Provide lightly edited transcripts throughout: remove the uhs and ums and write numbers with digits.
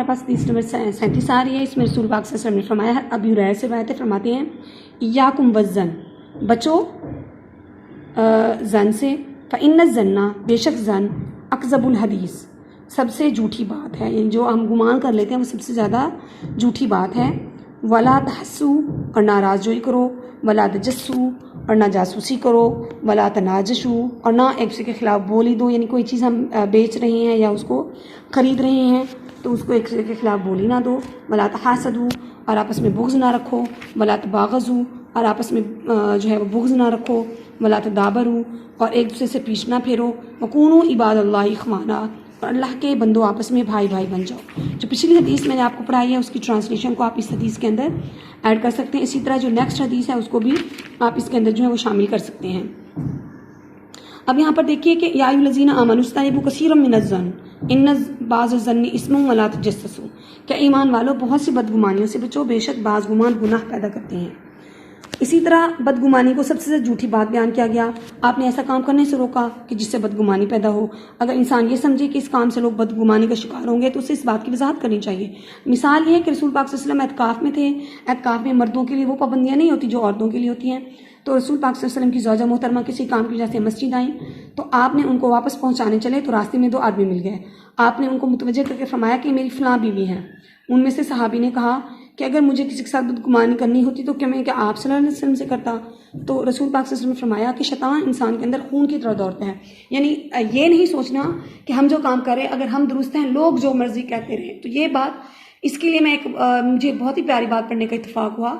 ہمارے پاس حدیث نمبر 37 آ رہی ہے. اس میں رسول پاک صلی اللہ علیہ وسلم نے فرمایا ہے, ابی ہریرہ سے روایت ہے, فرماتے ہیں ایاکم والظن, بچو زن سے, فإن الظن, بے شک زن, اکذب الحدیث, سب سے جھوٹی بات ہے, یعنی جو ہم گمان کر لیتے ہیں وہ سب سے زیادہ جھوٹی بات ہے. ولا تحسوا, اور ناراض جوئی کرو, ولا تجسوا, اور نہ جاسوسی کرو, ولا تناجشوا, اور نہ ایک دوسرے کے خلاف بولی دو, یعنی کوئی چیز ہم بیچ رہے ہیں یا اس کو خرید رہے ہیں تو اس کو ایک دوسرے کے خلاف بولی نہ دو. ولا تحاسدوا, اور آپس میں بغض نہ رکھو. ولا تباغضوا, اور آپس میں جو ہے وہ بغض نہ رکھو. ولا تدابروا, اور ایک دوسرے سے پیچھے نہ پھیرو. وکونوا عباد اللہ اخوانا, اور اللہ کے بندو آپس میں بھائی بھائی بن جاؤ. جو پچھلی حدیث میں نے آپ کو پڑھائی ہے اس کی ٹرانسلیشن کو آپ اس حدیث کے اندر ایڈ کر سکتے ہیں. اسی طرح جو نیکسٹ حدیث ہے اس کو بھی آپ اس کے اندر جو ہے وہ شامل کر سکتے ہیں. اب یہاں پر دیکھیے کہ یا ایھا الذین آمنوا اجتنبوا کثیرا من الظن ان بعض الظن اسم ولا تجسسوا, کہ ایمان والو بہت سی بدگمانیوں سے بچو, بے شک بعض گمان گناہ پیدا کرتے ہیں. اسی طرح بدگمانی کو سب سے زیادہ جھوٹی بات بیان کیا گیا. آپ نے ایسا کام کرنے سے روکا کہ جس سے بدگمانی پیدا ہو. اگر انسان یہ سمجھے کہ اس کام سے لوگ بدگمانی کا شکار ہوں گے تو اسے اس بات کی وضاحت کرنی چاہیے. مثال یہ ہے کہ رسول پاک صلی اللہ علیہ وسلم اعتکاف میں تھے. اعتکاف میں مردوں کے لیے وہ پابندیاں نہیں ہوتی جو عورتوں کے لیے ہوتی ہیں. تو رسول پاک صلی اللہ علیہ وسلم کی زوجہ محترمہ کسی کام کی وجہ سے مسجد آئیں تو آپ نے ان کو واپس پہنچانے چلے تو راستے میں 2 آدمی مل گئے. آپ نے ان کو متوجہ کر کے فرمایا کہ میری فلاں بیوی ہیں. ان میں سے صحابی نے کہا کہ اگر مجھے کسی کے ساتھ بدگمانی کرنی ہوتی تو کیا آپ صلی اللہ علیہ وسلم سے کرتا. تو رسول پاک صلی اللہ علیہ وسلم نے فرمایا کہ شیطان انسان کے اندر خون کی طرح دوڑتا ہے. یعنی یہ نہیں سوچنا کہ ہم جو کام کر رہے ہیں اگر ہم درست ہیں لوگ جو مرضی کہتے رہیں. تو یہ بات, اس کے لیے میں مجھے بہت ہی پیاری بات پڑھنے کا اتفاق ہوا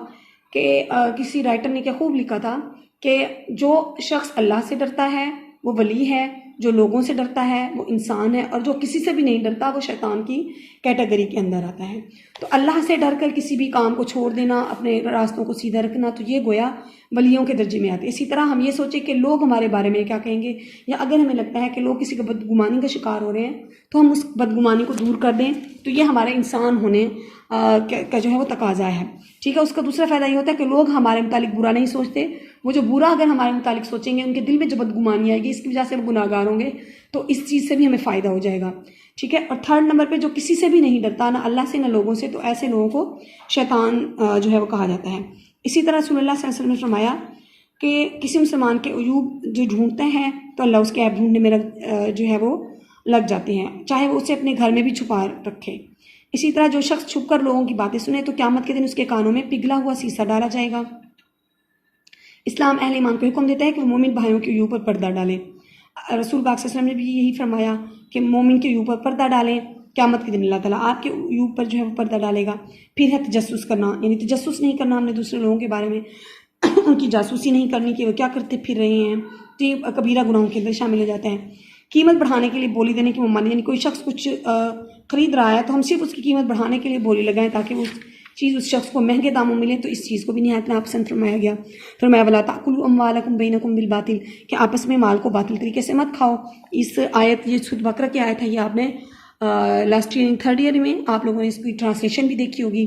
کہ کسی رائٹر نے کیا خوب لکھا تھا کہ جو شخص اللہ سے ڈرتا ہے وہ ولی ہے, جو لوگوں سے ڈرتا ہے وہ انسان ہے, اور جو کسی سے بھی نہیں ڈرتا وہ شیطان کی کیٹیگری کے اندر آتا ہے. تو اللہ سے ڈر کر کسی بھی کام کو چھوڑ دینا, اپنے راستوں کو سیدھا رکھنا, تو یہ گویا ولیوں کے درجے میں آتے. اسی طرح ہم یہ سوچیں کہ لوگ ہمارے بارے میں کیا کہیں گے, یا اگر ہمیں لگتا ہے کہ لوگ کسی کا بدگمانی کا شکار ہو رہے ہیں تو ہم اس بدگمانی کو دور کر دیں. تو یہ ہمارے انسان ہونے کا جو ہے وہ تقاضا ہے. ٹھیک ہے. اس کا دوسرا فائدہ یہ ہوتا ہے کہ لوگ ہمارے متعلق برا نہیں سوچتے. وہ جو برا اگر ہمارے متعلق سوچیں گے, ان کے دل میں جو بدگمانی آئے گی اس کی وجہ سے وہ گناہ گار ہوں گے, تو اس چیز سے بھی ہمیں فائدہ ہو جائے گا. ٹھیک ہے. اور 3rd نمبر پہ جو کسی سے بھی نہیں ڈرتا, نہ اللہ سے نہ لوگوں سے, تو ایسے لوگوں کو شیطان جو ہے وہ کہا جاتا ہے. اسی طرح رسول اللہ صلی اللہ علیہ وسلم نے فرمایا کہ کسی مسلمان کے عیوب جو ڈھونڈتے ہیں تو اللہ اس کے عیب ڈھونڈنے میں جو ہے وہ لگ جاتے ہیں, چاہے وہ اسے اپنے گھر میں بھی چھپا رکھے. اسی طرح جو شخص چھپ کر لوگوں کی باتیں سنے تو قیامت کے دن اس کے کانوں میں پگھلا ہوا سیسہ ڈالا جائے گا. اسلام اہل ایمان کو حکم دیتا ہے کہ وہ مومن بھائیوں کے عیوب پر پردہ ڈالیں. رسول پاک صلی اللہ علیہ وسلم نے بھی یہی فرمایا کہ مومن کے عیوب پر پردہ ڈالیں, قیامت کے دن اللہ تعالیٰ آپ کے عیوب پر جو ہے وہ پردہ ڈالے گا. پھر ہے تجسس کرنا, یعنی تجسس نہیں کرنا, ہم نے دوسرے لوگوں کے بارے میں ان کی جاسوسی نہیں کرنی کہ وہ کیا کرتے پھر رہے ہیں. تو یہ کبیرہ گناہوں کے اندر شامل ہو جاتا ہے. قیمت بڑھانے کے لیے بولی دینے کی ممانعت, یعنی کوئی شخص کچھ خرید رہا ہے تو ہم صرف اس کی قیمت بڑھانے کے لیے بولی لگائیں تاکہ وہ چیز اس شخص کو مہنگے داموں ملے, تو اس چیز کو بھی نہایت ناپسند فرمایا گیا. فرمایا ولا تأکلوا اموالکم بینکم بالباطل, کہ آپس میں مال کو باطل طریقے سے مت کھاؤ. اس آیت, یہ سورۃ بقرہ کی آیت ہے, یہ آپ نے لاسٹ ایئر 3rd ایئر میں آپ لوگوں نے اس کی ٹرانسلیشن بھی دیکھی ہوگی.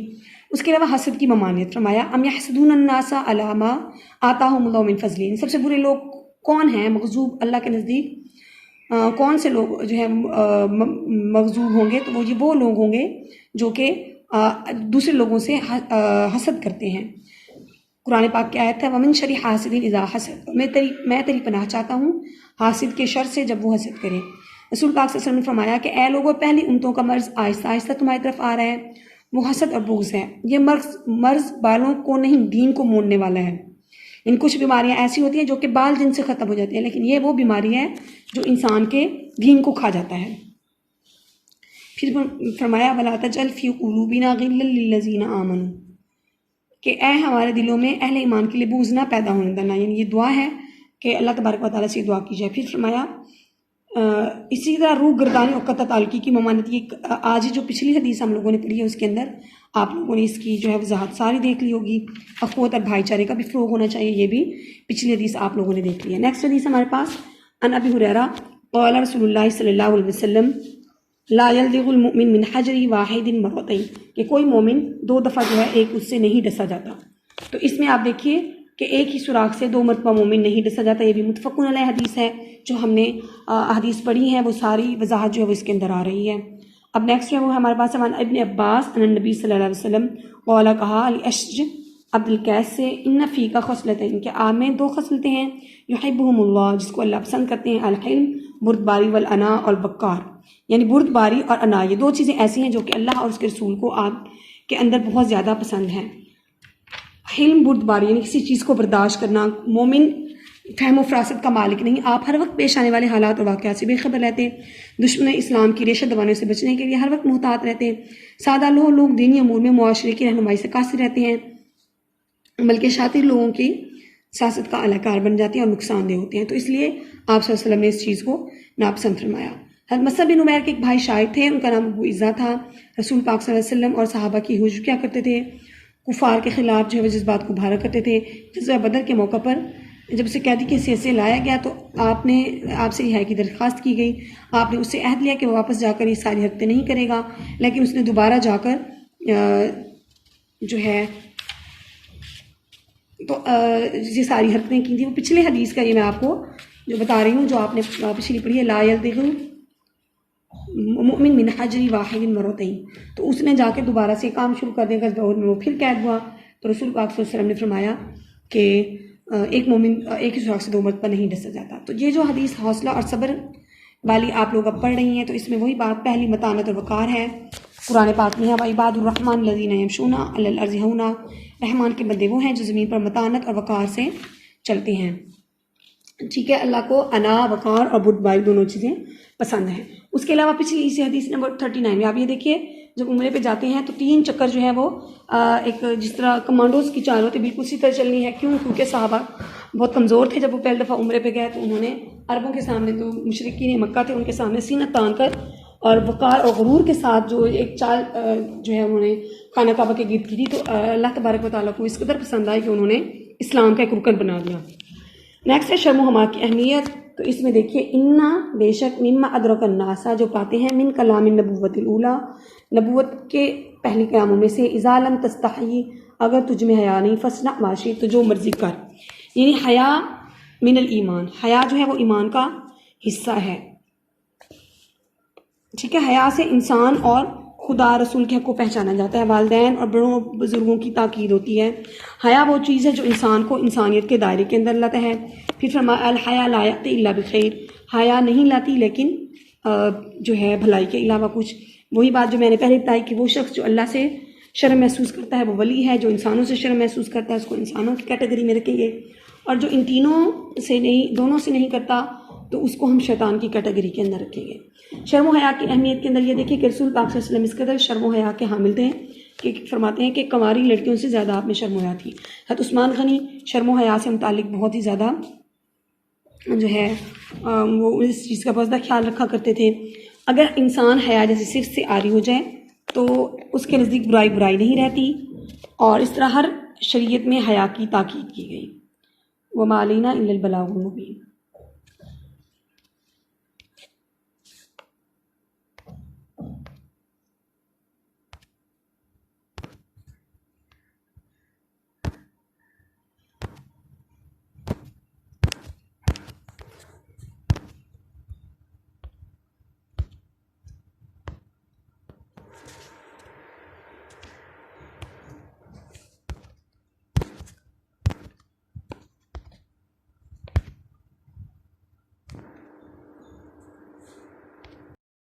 اس کے علاوہ حسد کی ممانعت. فرمایا ام یحسدون الناس علی ما آتاہم اللہ من فضلہ, سب سے برے لوگ کون ہیں مغضوب اللہ کے نزدیک, کون سے لوگ جو ہے مغضوب ہوں گے, تو وہ لوگ ہوں گے جو کہ دوسرے لوگوں سے حسد کرتے ہیں. قرآن پاک کی آیت ہے ومن شر حاسد اذا حسد, میں تیری پناہ چاہتا ہوں حاسد کے شر سے جب وہ حسد کرے. رسول پاک صلی اللہ علیہ وسلم نے فرمایا کہ اے لوگوں, پہلی امتوں کا مرض آہستہ آہستہ تمہاری طرف آ رہا ہے, وہ حسد اور بغض ہے. یہ مرض بالوں کو نہیں دین کو موننے والا ہے. ان کچھ بیماریاں ایسی ہوتی ہیں جو کہ بال دن سے ختم ہو جاتی ہیں, لیکن یہ وہ بیماری ہے جو انسان کے دین کو کھا جاتا ہے. پھر فرمایا ولا تجعل فی قلوبنا غلا للذین آمنوا, کہ اے ہمارے دلوں میں اہل ایمان کے لیے بغض نہ پیدا ہونے دینا. یعنی یہ دعا ہے کہ اللہ تبارک و تعالیٰ سے دعا کی جائے. پھر فرمایا اسی طرح روح گردانی اور قطع تعلقی کی ممانعت. یہ آج ہی جو پچھلی حدیث ہم لوگوں نے پڑھی ہے اس کے اندر آپ لوگوں نے اس کی جو ہے وضاحت ساری دیکھ لی ہوگی. اخوت اور بھائی چارے کا بھی فروغ ہونا چاہیے, یہ بھی پچھلی حدیث آپ لوگوں نے دیکھ لی ہے. نیکسٹ حدیث ہمارے پاس عن ابی ہریرہ قال رسول اللہ صلی اللہ علیہ وسلم لا یلدغ المؤمن من حجر واحد مرتين, کہ کوئی مومن 2 دفعہ جو ہے ایک اس سے نہیں ڈسا جاتا. تو اس میں آپ دیکھیے کہ ایک ہی سوراخ سے 2 مرتبہ مومن نہیں ڈسا جاتا. یہ بھی متفق علیہ حدیث ہے. جو ہم نے حدیث پڑھی ہے وہ ساری وضاحت جو ہے وہ اس کے اندر آ رہی ہے. اب نیکسٹ ہے وہ ہمارے پاس ہے ابن عباس ان نبی صلی اللہ علیہ وسلم قال کہا الاشج عبد القیس سے ان فی کا خصلتین کہ آپ میں دو خصلتیں ہیں یحبہم اللہ جس کو اللہ پسند کرتے ہیں الحلم بردباری والانا اور بکار یعنی بردباری اور انا یہ دو چیزیں ایسی ہیں جو کہ اللہ اور اس کے رسول کو آپ کے اندر بہت زیادہ پسند ہیں. حلم بردباری یعنی کسی چیز کو برداشت کرنا. مومن فہم و فراست کا مالک نہیں، آپ ہر وقت پیش آنے والے حالات اور واقعات سے بے خبر رہتے ہیں. دشمن اسلام کی ریشہ دبانے سے بچنے کے لیے ہر وقت محتاط رہتے ہیں. سادہ لوگ دینی امور میں معاشرے کی رہنمائی سے قاصر رہتے ہیں، بلکہ شاطر لوگوں کی سیاست کا اہلکار بن جاتے ہیں اور نقصان دہ ہوتے ہیں. تو اس لیے آپ صلی اللہ علیہ وسلم نے اس چیز کو ناپسند فرمایا. حضرت مصعب بن عمیر کے ایک بھائی شاعر تھے، ان کا نام ابو عزا تھا. رسول پاک صلی اللہ علیہ وسلم اور صحابہ کی حجب کیا کرتے تھے، کفار کے خلاف جو ہے وہ جذبات کو بھارا کرتے تھے. جزوہ بدر کے موقع پر جب اسے قیدی کی حیثیت سے لایا گیا تو آپ سے رہائی کی درخواست کی گئی. آپ نے اس سے عہد لیا کہ وہ واپس جا کر یہ ساری حرکتیں نہیں کرے گا، لیکن اس نے دوبارہ جا کر جو ہے تو یہ ساری حرکتیں کی تھیں. وہ پچھلے حدیث کا یہ میں آپ کو جو بتا رہی ہوں جو آپ نے پچھلی پڑھی ہے لا یلدغ مؤمن من حجر واحد مرتين، تو اس نے جا کے دوبارہ سے کام شروع کر دیا. غزوہ احد میں وہ پھر قید ہوا تو رسول پاک صلی اللہ علیہ وسلم نے فرمایا کہ ایک مومن ایک ہی سراغ سے دو مرتبہ نہیں ڈسا جاتا. تو یہ جو حدیث حوصلہ اور صبر والی آپ لوگ اب پڑھ رہی ہیں تو اس میں وہی بات پہلی متانت اور وقار ہے. قرآن پاک میں ہے وعباد الرحمن الذین یمشون علی الارض ہونا، رحمان کے بندے وہ ہیں جو زمین پر متانت اور وقار سے چلتے ہیں. ٹھیک ہے، اللہ کو انا وقار اور بردباری دونوں چیزیں پسند ہیں. اس کے علاوہ پچھلی اسی حدیث نمبر 39 میں آپ یہ دیکھیے جب عمرے پہ جاتے ہیں تو 3 چکر جو ہے وہ ایک جس طرح کمانڈوز کی چال ہوتی ہے بالکل اسی طرح چلنی ہے. کیونکہ صحابہ بہت کمزور تھے. جب وہ پہلی دفعہ عمرے پہ گئے تو انہوں نے عربوں کے سامنے تو مشرکین مکہ تھے ان کے سامنے سینہ تان کر اور وقار اور غرور کے ساتھ جو ایک چال جو ہے انہوں نے خانہ کعبہ کے گرد کی تھی. تو اللہ تبارک و تعالیٰ کو اس قدر پسند آئی کہ انہوں نے اسلام کا ایک رکن بنا دیا. نیکسٹ ہے شرم و حما کی اہمیت. تو اس میں دیکھیے انا بے شک مما ادرک الناسا جو پاتے ہیں من کلام النبوت الاولیٰ نبوت کے پہلی کلاموں میں سے اذا لم تستحی اگر تجھ میں حیا نہیں فصنع ما شئت تو جو مرضی کر. یعنی حیا من الایمان، حیا جو ہے وہ ایمان کا حصہ ہے. ٹھیک ہے، حیا سے انسان اور خدا رسول کے حق کو پہچانا جاتا ہے. والدین اور بڑوں بزرگوں کی تاکید ہوتی ہے. حیا وہ چیز ہے جو انسان کو انسانیت کے دائرے کے اندر لاتا ہے. پھر فرمایا الحیا لا یأتی الا بخیر، حیا نہیں لاتی لیکن جو ہے بھلائی کے علاوہ کچھ. وہی بات جو میں نے پہلے بتائی کہ وہ شخص جو اللہ سے شرم محسوس کرتا ہے وہ ولی ہے، جو انسانوں سے شرم محسوس کرتا ہے اس کو انسانوں کی کیٹیگری میں رکھیں گے، اور جو ان دونوں سے نہیں کرتا تو اس کو ہم شیطان کی کیٹیگری کے اندر رکھیں گے. شرم و حیا کی اہمیت کے اندر یہ دیکھیں کہ رسول پاک صلی اللہ علیہ وسلم اس قدر شرم و حیا کے حامل تھے کہ فرماتے ہیں کہ کنواری لڑکیوں سے زیادہ آپ میں شرم و حیا تھی. حضرت عثمان غنی شرم و حیا سے متعلق بہت ہی زیادہ جو ہے وہ اس چیز کا بہت زیادہ خیال رکھا کرتے تھے. اگر انسان حیا جیسی صرف سے عاری ہو جائے تو اس کے نزدیک برائی نہیں رہتی، اور اس طرح ہر شریعت میں حیا کی تاکید کی گئی. وما علینا الا البلاغ المبین.